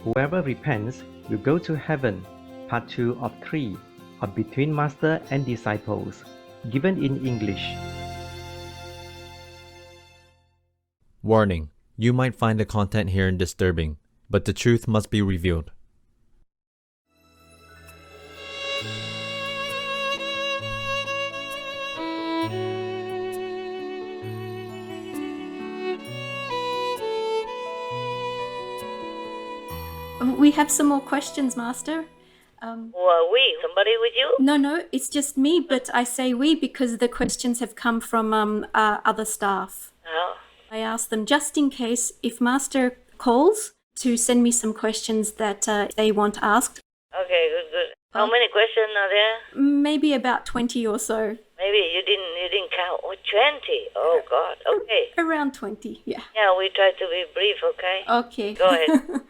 Whoever repents will go to heaven. Part 2 of 3 of Between Master and Disciples, given in English. Warning: you might find the content here disturbing, but the truth must be revealed. We have some more questions, Master. We? Somebody with you? No, it's just me, but I say we because the questions have come from other staff. Oh. I asked them just in case if Master calls to send me some questions that they want asked. Okay, good. How many questions are there? Maybe about 20 or so. Maybe you didn't count. Oh, 20. Oh, God. Okay. Around 20, yeah. Yeah, we try to be brief, okay? Okay. Go ahead.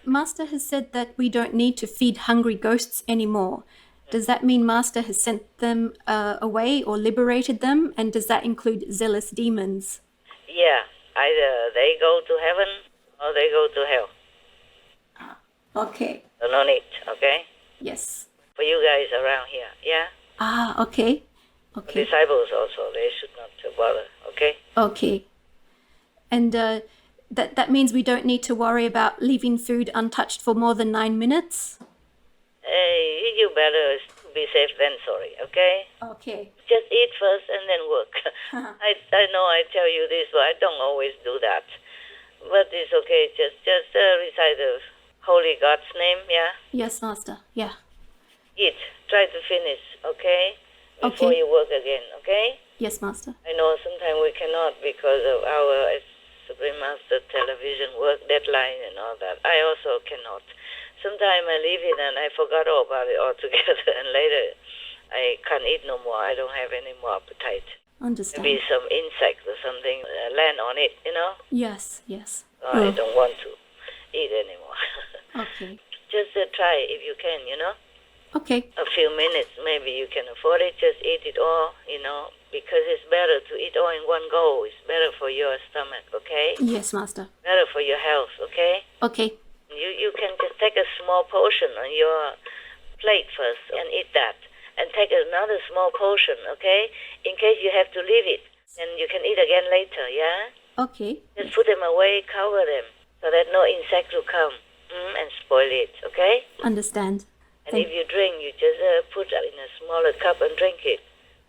Master has said that we don't need to feed hungry ghosts anymore. Does that mean Master has sent them away or liberated them? And does that include zealous demons? Yeah, either they go to heaven or they go to hell. Okay. So no need, okay? Yes. For you guys around here, yeah? Okay. For disciples also, they should not bother, okay? Okay. And that means we don't need to worry about leaving food untouched for more than 9 minutes? You better be safe than sorry, okay? Okay. Just eat first and then work. I know I tell you this, but I don't always do that. But it's okay. Just recite the Holy God's name, yeah? Yes, Master. Yeah. Eat. Try to finish, okay? Before you work again, okay? Yes, Master. I know sometimes we cannot because of our Supreme Master television work deadline and all that. I also cannot. Sometimes I leave it and I forgot all about it altogether, and later I can't eat no more. I don't have any more appetite. Understand. Maybe some insect or something land on it, you know? Yes. So I don't want to eat anymore. Okay. Just try if you can, you know? Okay. A few minutes, maybe you can afford it. Just eat it all, you know? Because it's better to eat all in one go. It's better for your stomach, okay? Yes, Master. Better for your health, okay? Okay. You can just take a small portion on your plate first and eat that. And take another small portion, okay? In case you have to leave it. And you can eat again later, yeah? Okay. Just put them away, cover them, so that no insect will come and spoil it, okay? Understand. And if you drink, you just put it in a smaller cup and drink it.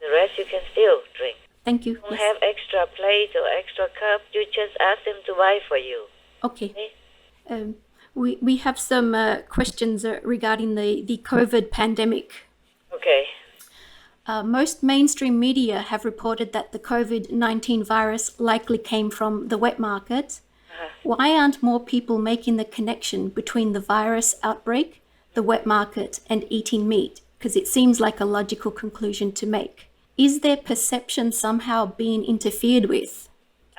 The rest you can still drink. Thank you. Don't have extra plate or extra cup. You just ask them to buy for you. Okay. We have some questions regarding the COVID pandemic. Okay. Most mainstream media have reported that the COVID-19 virus likely came from the wet market. Why aren't more people making the connection between the virus outbreak, the wet market, and eating meat? Because it seems like a logical conclusion to make. Is their perception somehow being interfered with?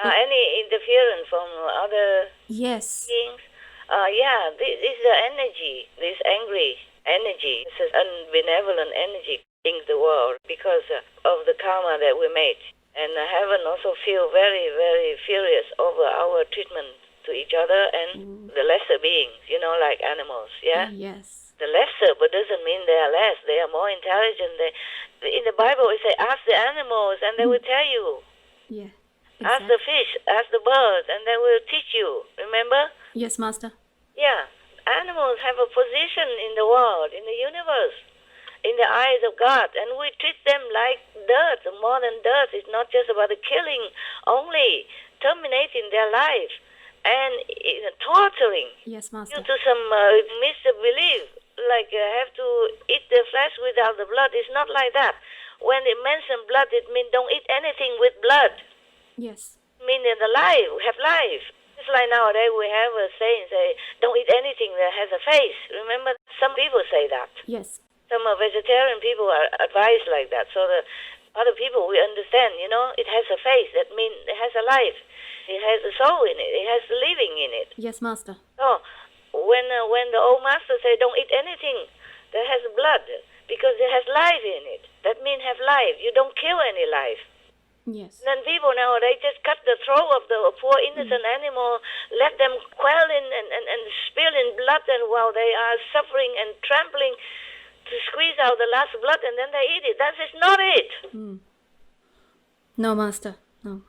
Any interference from other Yes. beings? This is the energy, this angry energy, this is unbenevolent energy in the world because of the karma that we made. And heaven also feel very, very furious over our treatment to each other and the lesser beings, you know, like animals, yeah? Yes. The lesser, but doesn't mean they are less. They are more intelligent. In the Bible, it says, ask the animals and they will tell you. Yeah. Ask the fish, ask the birds, and they will teach you. Remember? Yes, Master. Yeah. Animals have a position in the world, in the universe, in the eyes of God, and we treat them like dirt, more than dirt. It's not just about the killing only, terminating their life and torturing Yes, Master. due to some misbelief, like have to eat the flesh without the blood. It's not like that. When it mentions blood, it means don't eat anything with blood. Yes. Meaning the life, have life. It's like nowadays we have a saying, say, don't eat anything that has a face. Remember, some people say that. Yes. Some vegetarian people are advised like that. So the other people, we understand, you know, it has a face. That means it has a life. It has a soul in it. It has living in it. Yes, Master. So when the old master say, don't eat anything that has blood, because it has life in it. That means have life. You don't kill any life. Yes. Then people nowadays just cut the throat of the poor innocent animal, let them quail and spill in blood, and while they are suffering and trampling to squeeze out the last blood, and then they eat it. That is not it. No, Master. No.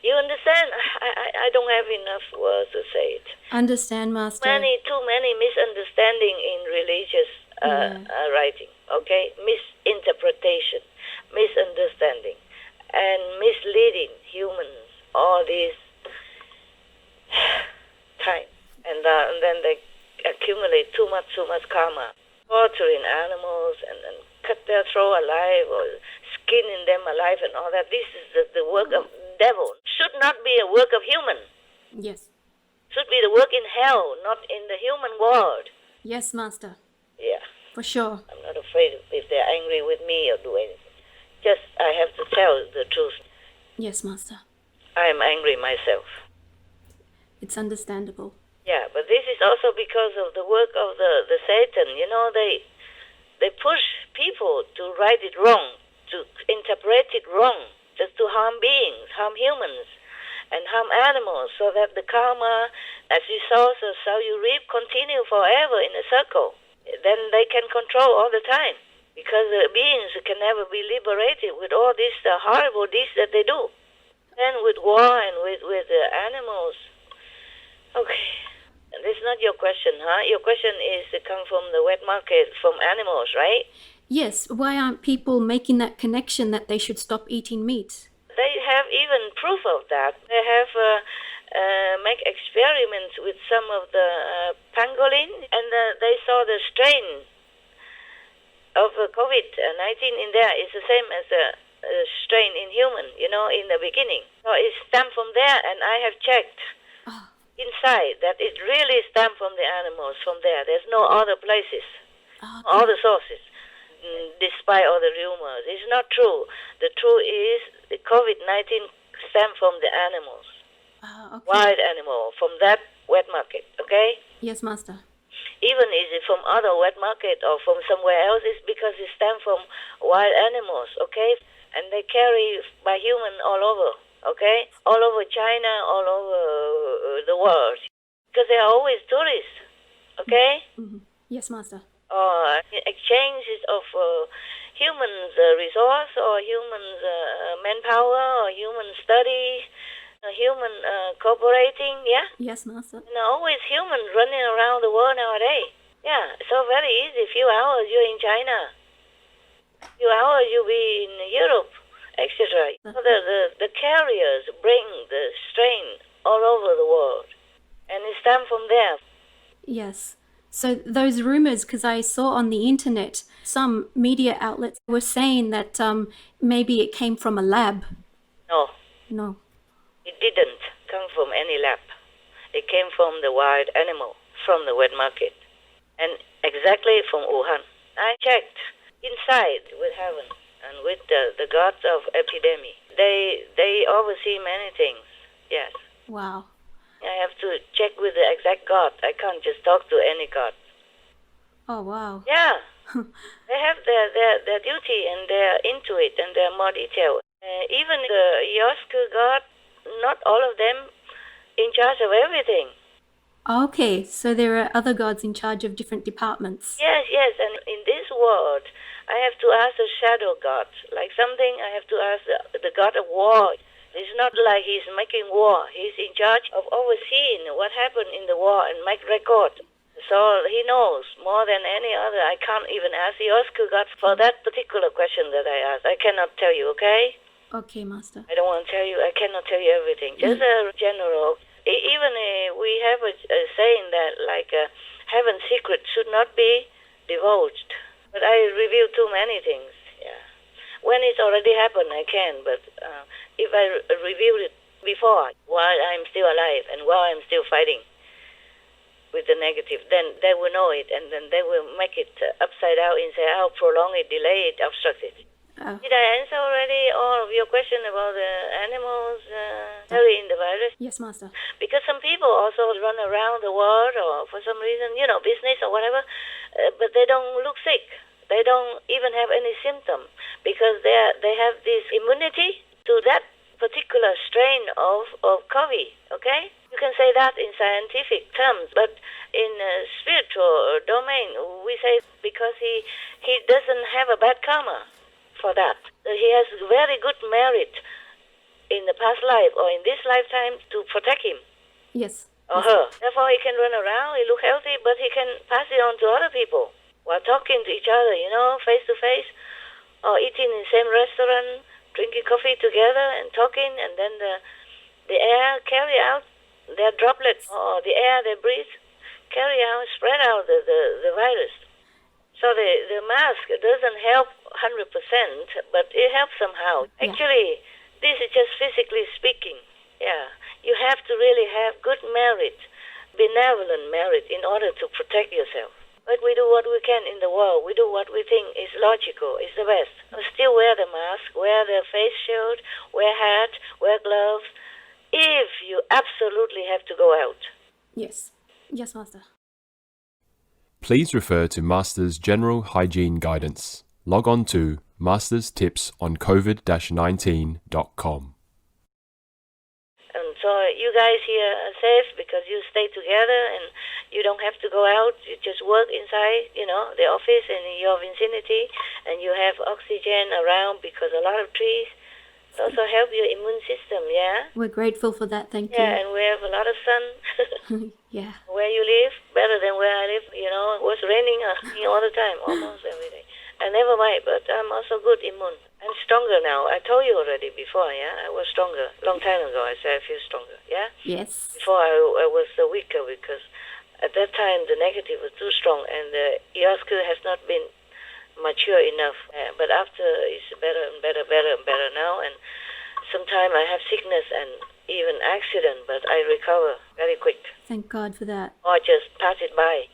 You understand? I don't have enough words to say it. Understand, Master. Too many misunderstanding in religious writing. Okay, misinterpretation, misunderstanding, and misleading humans all this time, and then they accumulate too much karma, torturing animals and cut their throat alive or skinning them alive and all that. This is the work of devil. Should not be a work of human. Yes. Should be the work in hell, not in the human world. Yes, Master. Yeah. For sure. I'm not afraid if they're angry with me or do anything. Just I have to tell the truth. Yes, Master. I'm angry myself. It's understandable. Yeah, but this is also because of the work of the Satan. You know, they push people to write it wrong, to interpret it wrong, just to harm beings, harm humans, and harm animals, so that the karma, as you sow, so shall you reap, continue forever in a circle. Then they can control all the time, because the beings can never be liberated with all these horrible deeds that they do. And with war and with animals. Okay. This is not your question, huh? Your question is to come from the wet market, from animals, right? Yes. Why aren't people making that connection that they should stop eating meat? They have even proof of that. They have make experiments with some of the pangolin, and they saw the strain of COVID-19 in there is the same as the strain in human, in the beginning. So it's stamped from there, and I have checked inside that it really stamped from the animals from there. There's no other places, all the sources, despite all the rumors. It's not true. The truth is the COVID-19 stamped from the animals, wild animal, from that wet market, okay? Yes, Master. Even is it from other wet market or from somewhere else, it's because it stems from wild animals, okay? And they carry by human all over, okay? All over China, all over the world. Because they are always tourists, okay? Mm-hmm. Yes, Master. Exchanges of humans' resource or humans' manpower or human study, human cooperating, yeah? Yes, Master. And always humans running around the world nowadays. Yeah, so very easy. Few hours you're in China. Few hours you'll be in Europe, etc. So the carriers bring the strain all over the world. And it's done from there. Yes. So those rumors, because I saw on the internet, some media outlets were saying that maybe it came from a lab. No. It didn't come from any lab. It came from the wild animal, from the wet market. And exactly from Wuhan. I checked inside with heaven and with the gods of epidemic. They oversee many things, yes. Wow. I have to check with the exact god. I can't just talk to any god. Oh, wow. Yeah. They have their duty and they're into it and they're more detailed. Even the Yosku god, not all of them in charge of everything. Okay, so there are other gods in charge of different departments. Yes, and in this world, I have to ask the shadow god. Like something, I have to ask the god of war. It's not like he's making war. He's in charge of overseeing what happened in the war and make record. So he knows more than any other. I can't even ask the Yosku god for that particular question that I asked. I cannot tell you, okay? Okay, Master. I don't want to tell you. I cannot tell you everything. Just a general. Even we have a saying that like heaven's secret should not be divulged. But I reveal too many things. Yeah. When it's already happened, I can. But if I reveal it before, while I'm still alive and while I'm still fighting with the negative, then they will know it, and then they will make it upside down and say, "I'll prolong it, delay it, obstruct it." Did I answer already all of your question about the animals carrying the virus? Yes, Master. Because some people also run around the world or for some reason, business or whatever, but they don't look sick. They don't even have any symptom because they have this immunity to that particular strain of COVID, okay? You can say that in scientific terms, but in spiritual domain, we say because he doesn't have a bad karma for that. He has very good merit in the past life or in this lifetime to protect him. Yes. Or her. Therefore, he can run around, he look healthy, but he can pass it on to other people while talking to each other, face to face, or eating in the same restaurant, drinking coffee together and talking, and then the air carry out their droplets, or the air they breathe carry out, spread out the virus. So the mask doesn't help 100%, but it helps somehow. Yeah. Actually, this is just physically speaking. Yeah, you have to really have good merit, benevolent merit, in order to protect yourself. But we do what we can in the world. We do what we think is logical, is the best. We still wear the mask, wear the face shield, wear hat, wear gloves, if you absolutely have to go out. Yes. Yes, Master. Please refer to Master's General Hygiene Guidance. Log on to masterstipsoncovid-19.com. And so you guys here are safe because you stay together and you don't have to go out. You just work inside, the office and in your vicinity, and you have oxygen around because a lot of trees also help your immune system, yeah? We're grateful for that. Thank Yeah, and we have a lot of sun. you. Yeah. Where you live, better than where I live, it was raining all the time, almost every day. And never mind, but I'm also good immune. I'm stronger now. I told you already before, yeah? I was stronger. Long time ago, I said I feel stronger, yeah? Yes. Before I was weaker because at that time the negative was too strong and the EOSQ has not been mature enough. But after it's better and better and better now, and sometimes I have sickness and even accident, but I recover very quick. Thank God for that. Or just pass it by.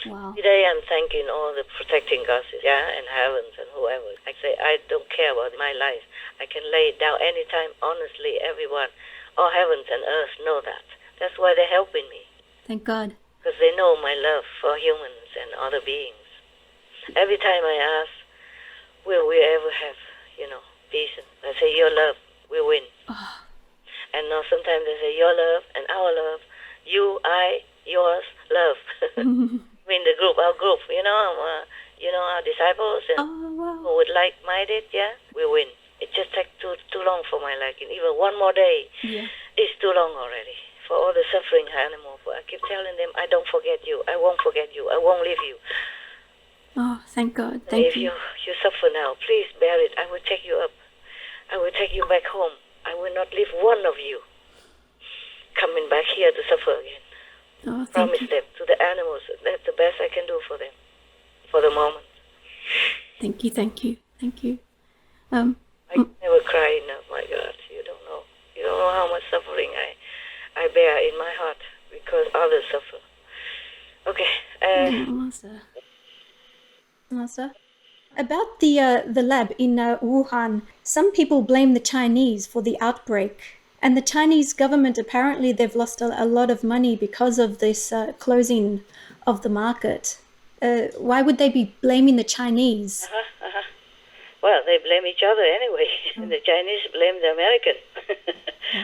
Wow. Today I'm thanking all the protecting gods, yeah, and heavens and whoever. I say I don't care about my life. I can lay it down anytime, honestly, everyone. All heavens and earth know that. That's why they're helping me. Thank God. Because they know my love for humans and other beings. Every time I ask, will we ever have, peace? I say, your love will win. Oh. And now sometimes they say, your love and our love, you, I, yours, love. I mean the group, our group, our disciples and who would like-minded, yeah, we win. It just takes too long for my liking. Even one more day is too long already. For all the suffering animals, I keep telling them, I don't forget you, I won't forget you, I won't leave you. Oh, thank God. Thank you. If you suffer now, please bear it. I will take you up. I will take you back home. I will not leave one of you coming back here to suffer again. Oh, Promise them to the animals. That's the best I can do for them for the moment. Thank you. Thank you. Thank you. I never cry enough, my God. You don't know. You don't know how much suffering I bear in my heart because others suffer. Okay. Master, about the lab in Wuhan, some people blame the Chinese for the outbreak. And the Chinese government, apparently they've lost a lot of money because of this closing of the market. Why would they be blaming the Chinese? Well, they blame each other anyway. The Chinese blame the American.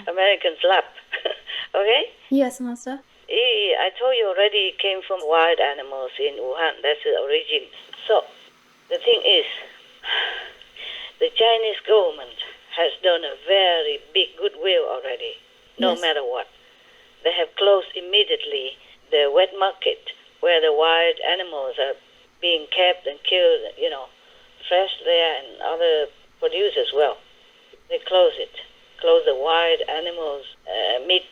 Americans lap. Okay? Yes, Master. I told you already it came from wild animals in Wuhan. That's the origin. So, the thing is, the Chinese government has done a very big goodwill already, no matter what. They have closed immediately the wet market where the wild animals are being kept and killed, fresh there and other produce as well. They close it. Close the wild animals meat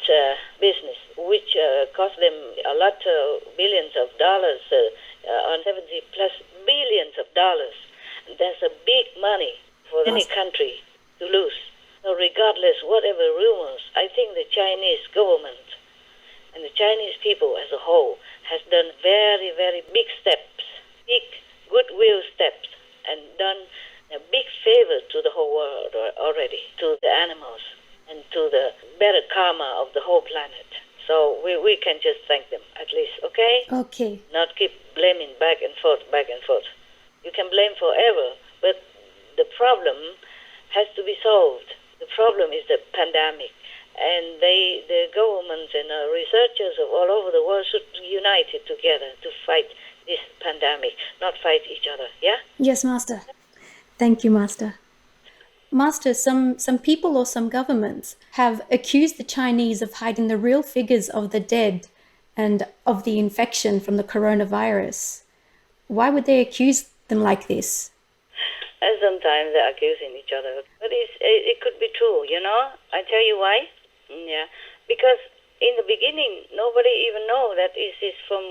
business, which cost them a lot of billions of dollars, on 70 plus billions of dollars. That's a big money for any country to lose. So regardless, whatever rumors, I think the Chinese government and the Chinese people as a whole has done very, very big steps, big goodwill steps, and done a big favor to the whole world already, to the animals, and to the better karma of the whole planet. So we can just thank them, at least, okay? Okay. Not keep blaming back and forth. You can blame forever, but the problem has to be solved. The problem is the pandemic. And the governments and researchers of all over the world should unite together to fight this pandemic, not fight each other, yeah? Yes, Master. Thank you, Master. Master, some people or some governments have accused the Chinese of hiding the real figures of the dead and of the infection from the coronavirus. Why would they accuse them like this? And sometimes they're accusing each other. But it could be true, you know? I tell you why. Yeah. Because in the beginning, nobody even know that this is from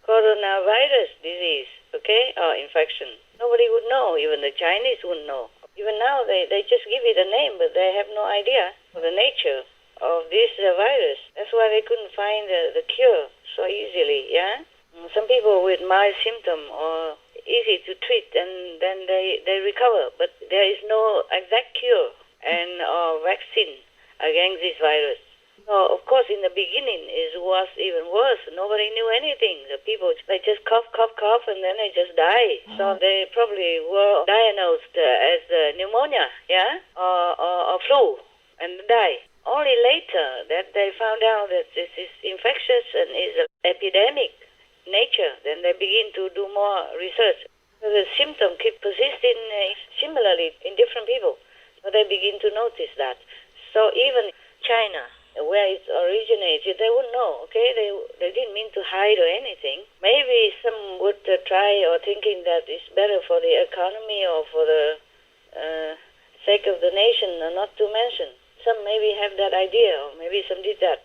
coronavirus disease, okay? Or infection. Nobody would know. Even the Chinese wouldn't know. Even now, they just give it a name, but they have no idea of the nature of this virus. That's why they couldn't find the cure so easily, yeah? Some people with mild symptom or easy to treat, and then they recover. But there is no exact cure and or vaccine against this virus. So, of course, in the beginning, it was even worse. Nobody knew anything. The people, they just cough, and then they just die. So they probably were diagnosed as pneumonia, yeah, or flu, and die. Only later that they found out that this is infectious and is an epidemic nature, then they begin to do more research. So the symptoms keep persisting similarly in different people. So they begin to notice that. So even China, where it originated, they wouldn't know, okay? They didn't mean to hide or anything. Maybe some would try or thinking that it's better for the economy or for the sake of the nation not to mention. Some maybe have that idea, or maybe some did that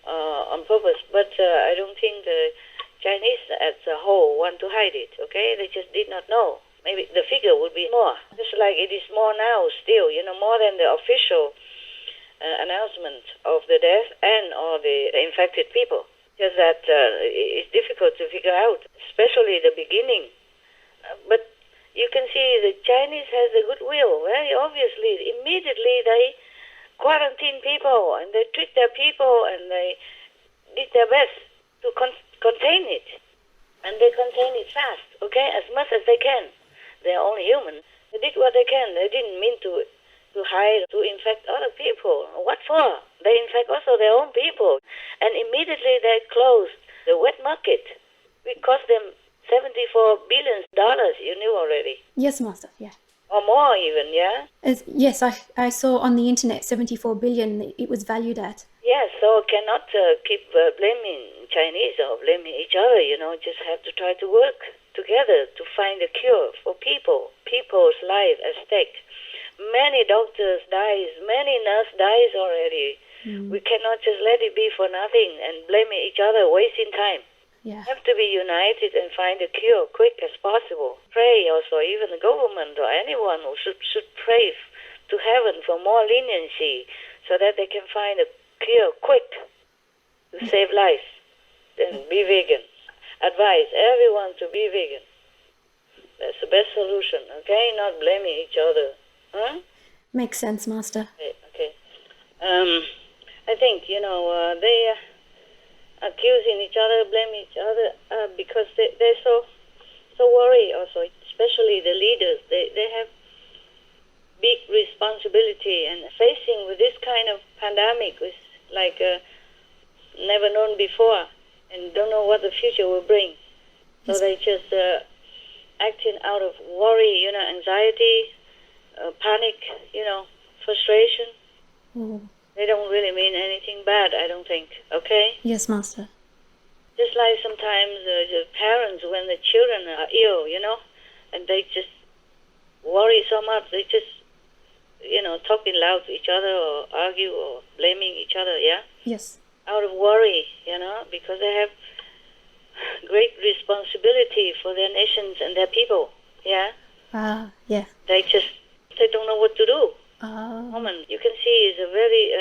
on purpose. But I don't think the Chinese as a whole want to hide it, okay? They just did not know. Maybe the figure would be more, just like it is more now still, you know, more than the official announcement of the death and or the infected people. Just that it's difficult to figure out, especially the beginning. But you can see the Chinese has a goodwill. Very obviously, immediately they quarantine people and they treat their people and they did their best to contain it. And they contain it fast, okay, as much as they can. They're only human. They did what they can. They didn't mean to hide, to infect other people. What for? They infect also their own people. And immediately they closed the wet market. It cost them $74 billion, you knew already. Yes, Master, yeah. Or more even, yeah? Yes, I saw on the internet 74 billion it was valued at. Yes, so cannot keep blaming Chinese or blaming each other, you know, just have to try to work together to find a cure for people's life at stake. Many doctors dies, many nurses dies already. We cannot just let it be for nothing and blaming each other, wasting time. Yeah. Have to be united and find a cure quick as possible. Pray also, even the government or anyone who should pray to heaven for more leniency so that they can find a cure quick to save lives. Then be vegan. Advise everyone to be vegan. That's the best solution, okay? Not blaming each other. Huh? Makes sense, Master. Okay. I think, you know, they accusing each other, blaming each other because they're so worried also, especially the leaders. They have big responsibility and facing with this kind of pandemic is like never known before and don't know what the future will bring. So they just acting out of worry, you know, anxiety, panic, you know, frustration. They don't really mean anything bad, I don't think, okay? Yes, Master. Just like sometimes the parents, when the children are ill, you know, and they just worry so much, they just, you know, talking loud to each other or argue or blaming each other, yeah? Yes. Out of worry, you know, because they have great responsibility for their nations and their people, yeah? Yeah. They don't know what to do. Woman, you can see it's a very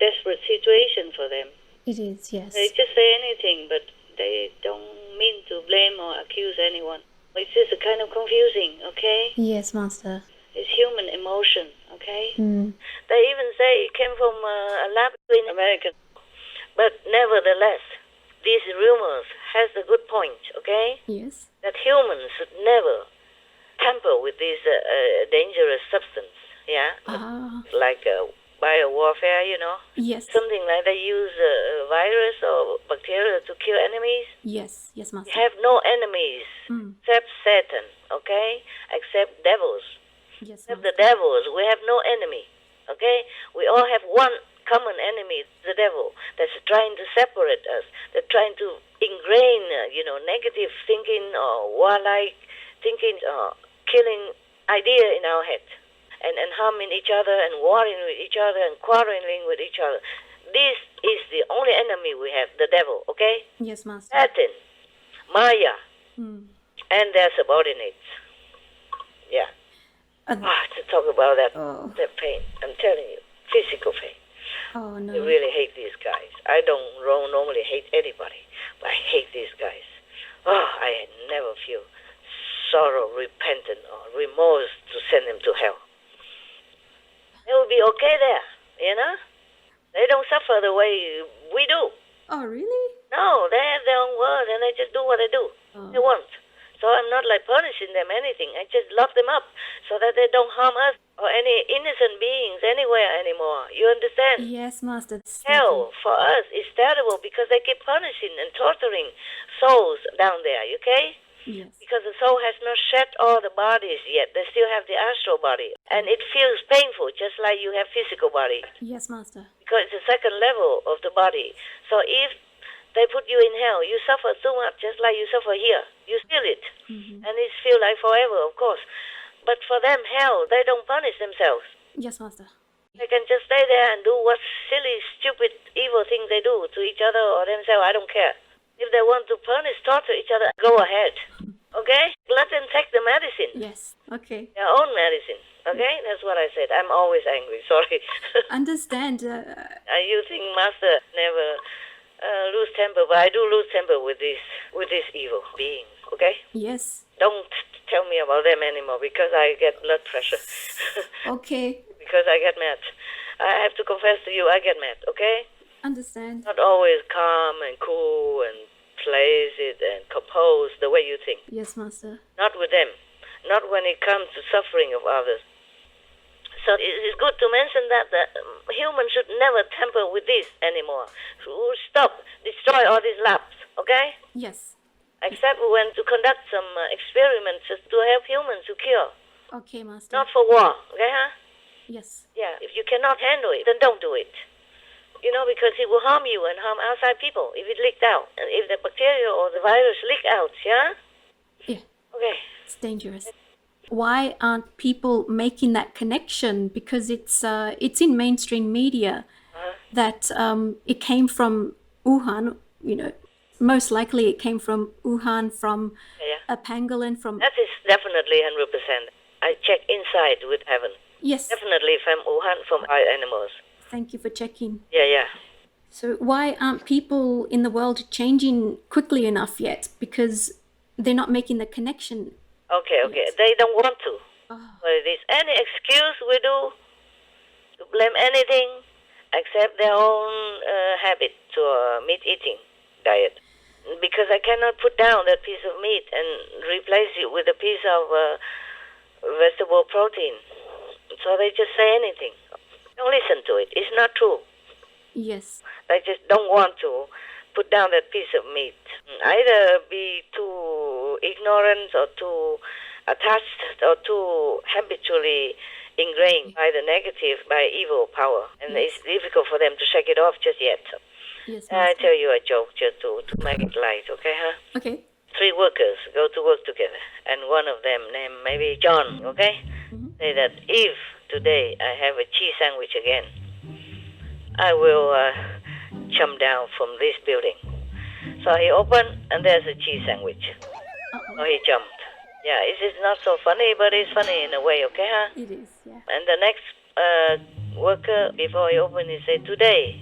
desperate situation for them. It is, yes. They just say anything, but they don't mean to blame or accuse anyone. It's just a kind of confusing, okay? Yes, Master. It's human emotion, okay? They even say it came from a lab in America. But nevertheless, these rumors has a good point, okay? Yes. That humans should never tamper with this dangerous substance, yeah, Ah, like bio warfare, yes. something like they use virus or bacteria to kill enemies. Yes, yes, We Master. have no enemies except Satan, okay? Except devils. Yes, Except the Master. devils, we have no enemy, okay? We all have one common enemy, the devil, that's trying to separate us. They're trying to ingrain, negative thinking or warlike thinking or killing idea in our head. And harming each other and warring with each other and quarreling with each other. This is the only enemy we have, the devil, okay? Yes, Master. Satan, Maya, Mm. and their subordinates. Yeah. Uh, To talk about that, Oh. that pain, I'm telling you, physical pain. Oh, I no. really hate these guys. I don't normally hate anybody, but I hate these guys. Oh, I never feel sorrow, repentance, or remorse to send them to hell. They will be okay there, They don't suffer the way we do. Oh, really? No, they have their own world and they just do what they do. Oh. They want. So I'm not like punishing them anything. I just lock them up so that they don't harm us or any innocent beings anywhere anymore. You understand? Yes, Master. Thank Hell you. for us is terrible because they keep punishing and torturing souls down there, okay? Yes. Because the soul has not shed all the bodies yet. They still have the astral body. And it feels painful just like you have physical body. Yes, Master. Because it's the second level of the body. So if they put you in hell, you suffer so much just like you suffer here. You feel it. And it feels like forever, of course. But for them, hell, they don't punish themselves. Yes, Master. They can just stay there and do what silly, stupid, evil things they do to each other or themselves. I don't care. If they want to punish, torture each other, go ahead. Okay? Let them take the medicine. Yes. Okay. Their own medicine. Okay? That's what I said. I'm always angry. Sorry. Understand. You think Master never lose temper, but I do lose temper with these evil beings. Okay? Yes. Don't tell me about them anymore because I get blood pressure. Okay. Because I get mad. I have to confess to you, I get mad. Okay? Understand. Not always calm and cool and placid and composed the way you think. Yes, Master. Not with them. Not when it comes to suffering of others. So it's good to mention that humans should never tamper with this anymore. Stop, destroy all these labs, okay? Yes. Except when to conduct some experiments just to help humans to cure. Okay, Master. Not for war, okay, huh? Yes. Yeah, if you cannot handle it, then don't do it. Because it will harm you and harm outside people if it leaked out. And if the bacteria or the virus leak out, yeah? Yeah. Okay. It's dangerous. Why aren't people making that connection? Because it's in mainstream media that it came from Wuhan. Most likely it came from Wuhan, from Yeah. a pangolin, from That is definitely 100%. I check inside with heaven. yes. Definitely from Wuhan, from our animals. Thank you for checking. Yeah. So why aren't people in the world changing quickly enough yet? Because they're not making the connection. Okay. Yes. They don't want to. Oh, So it is any excuse we do to blame anything except their own habit to meat-eating diet. Because I cannot put down that piece of meat and replace it with a piece of vegetable protein. So they just say anything. Don't listen to it. It's not true. yes. They just don't want to put down that piece of meat. Either be too ignorant or too attached or too habitually ingrained by the negative, by evil power. And it's difficult for them to shake it off just yet. Yes, I Master. tell you a joke just to make it light, okay, huh? Okay. 3 workers go to work together, and one of them, named maybe John, okay, say that if today I have a cheese sandwich again, I will jump down from this building. So he opened, and there's a cheese sandwich. So he jumped. Yeah, it is not so funny, but it's funny in a way, okay, huh? It is, yeah. And the next worker, before he opened, he said, today,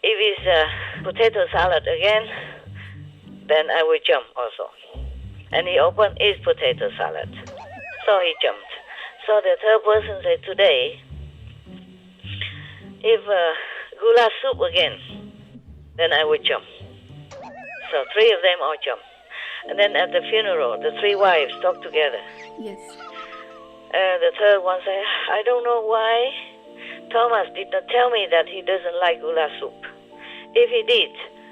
if it's potato salad again, then I will jump also. And he opened his potato salad. So he jumped. So the third person said, today, if goulash soup again, then I will jump. So 3 of them all jumped. And then at the funeral, the 3 wives talked together. Yes. The third one said, I don't know why Thomas did not tell me that he doesn't like goulash soup. If he did,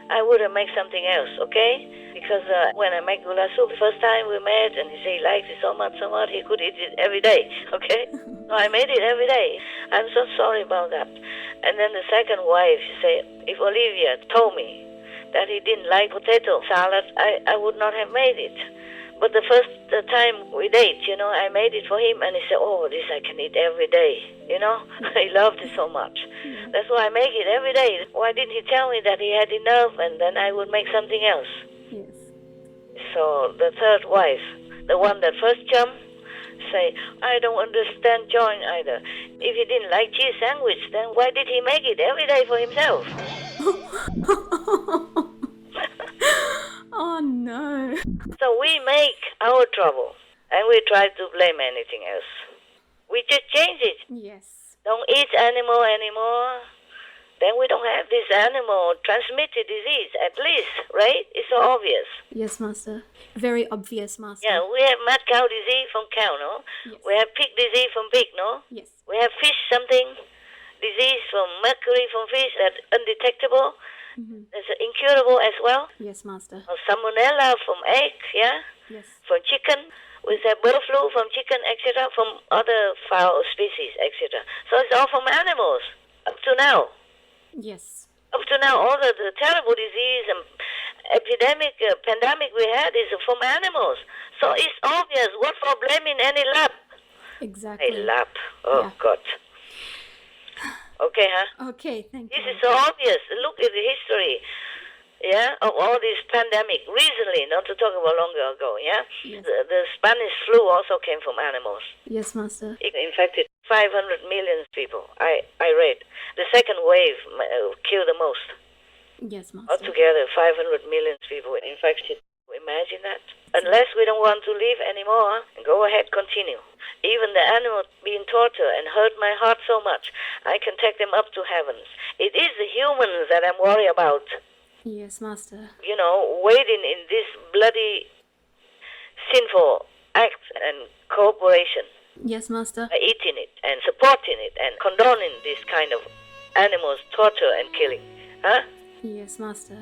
I would have made something else, okay? Because when I make goulash soup, first time we met, and he said he likes it so much, he could eat it every day, okay? So I made it every day. I'm so sorry about that. And then the second wife, she said, if Olivia told me that he didn't like potato salad, I would not have made it. But the first time we date, I made it for him, and he said, oh, this I can eat every day, He loved it so much. That's why I make it every day. Why didn't he tell me that he had enough, and then I would make something else? Yes. So the third wife, the one that first jumped, say, I don't understand John either. If he didn't like cheese sandwich, then why did he make it every day for himself? Oh no. So we make our trouble, and we try to blame anything else. We just change it. Yes. Don't eat animal anymore. Then we don't have this animal transmitted disease, at least, right? It's so obvious. Yes, Master. Very obvious, Master. Yeah, we have mad cow disease from cow, no? Yes. We have pig disease from pig, no? Yes. We have fish something, disease from mercury from fish that's undetectable. It's incurable as well. Yes, Master. Or salmonella from egg, yeah? Yes. From chicken. We have bird flu from chicken, etc., from other fowl species, etc. So it's all from animals up to now. Yes. Up to now, all the terrible disease and epidemic, pandemic we had is from animals. So it's obvious. What for blaming any lab? Exactly. A lab. Oh, Yeah. God. Okay, huh? Okay, thank This you. is so obvious. Look at the history, yeah, of all this pandemic. Recently, not to talk about longer ago, yeah? Yes. The Spanish flu also came from animals. Yes, Master. It infected 500 million people. I read. The second wave killed the most. Yes, Master. Altogether, 500 million people were infected. Imagine that. Unless we don't want to live anymore, go ahead, continue. Even the animals being tortured and hurt my heart so much, I can take them up to heavens. It is the humans that I'm worried about. Yes, Master. Waiting in this bloody sinful act and cooperation, Yes, Master. eating it and supporting it and condoning this kind of animals torture and killing. Huh? Yes, Master.